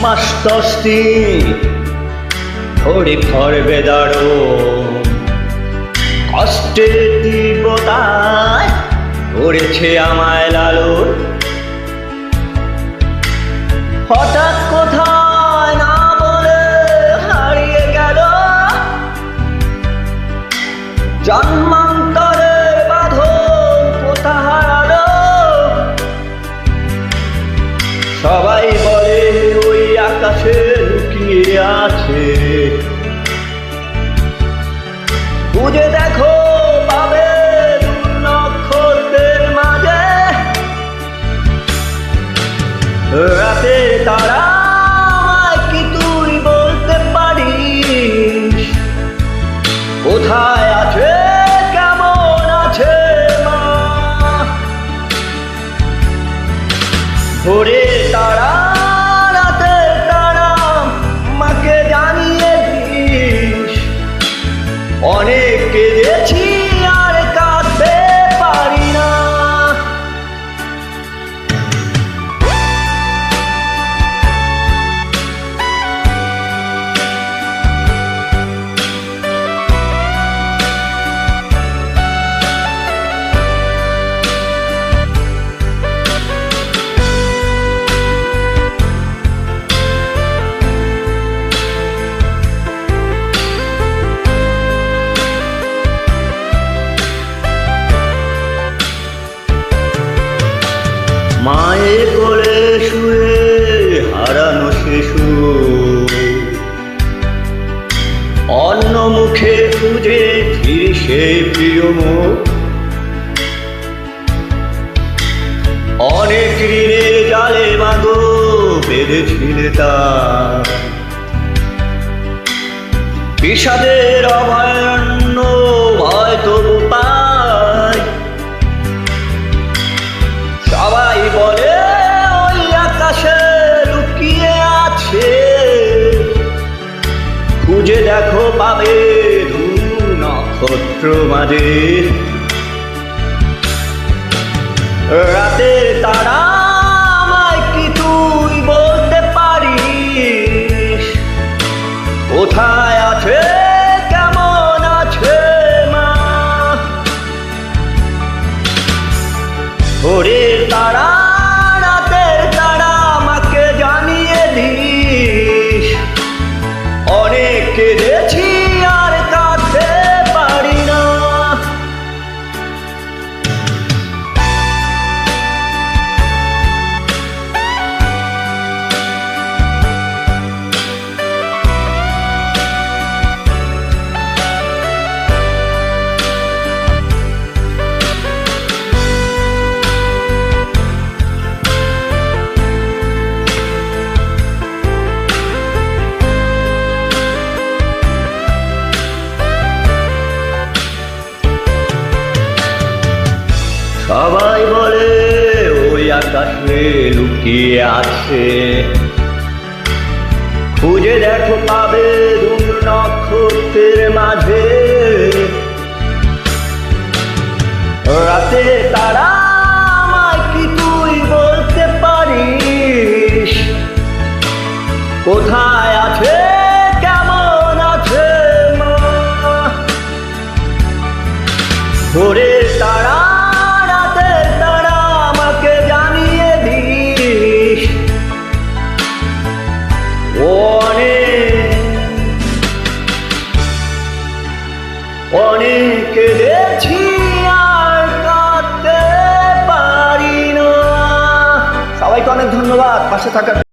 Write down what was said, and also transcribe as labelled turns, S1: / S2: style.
S1: মাস 10 দিন ধরে করবে দারুণ কষ্টের তীব্রতায় করেছে আমায় লালন। হঠাৎ কোথায় না বলে হারিয়ে গেল জন্মান্তরের বাঁধন কোথা হারালো। সবাই বলে ওই আকাশে লুকিয়ে আছে, খুঁজে দেখো পাবে নক্ষত্রের মাঝে। রাতে তারা আমায় কি তুই বলতে পারিস কোথায় আছে কেমন আছে মা? ভোরে তারা রাতে তারা মাকে জানিয়ে দিস অনেক কেঁদেছি আর কাঁদতে পারি না। মায়ের কোলে শুয়ে হারানো শিশু অন্য মুখে খুঁজে ফিরি সেই প্রিয় মুখ। অনেক ঋণের জালে মাগো বেঁধেছিলে তার, বিষাদের অভয়ারণ্য ভয় তবু পায়। সবাই বলে ওই আকাশে লুকিয়ে আছে, খুঁজে দেখো পাবে দু নক্ষত্র মাঝে। রাতে তারা আমায় কি তুই বলতে পারিস কোথায় আছে কেমন আছে মা? ভোরের তারা রাতের তারা আমাকে জানিয়ে দিস অনেক কেঁদেছি আর কাঁদতে পারি না। সবাই বলে ওই আকাশে লুকিয়ে আছে, খুঁজে দেখো পাবে দু নক্ষত্রের মাঝে। রাতে তারা আমায় কি তুই বলতে পারিস কোথায় আছে কেমন আছে মা? ভোরে তারা অনেক কেঁদেছি আর কাঁদতে পারি না। সবাইকে অনেক ধন্যবাদ পাশে থাকার।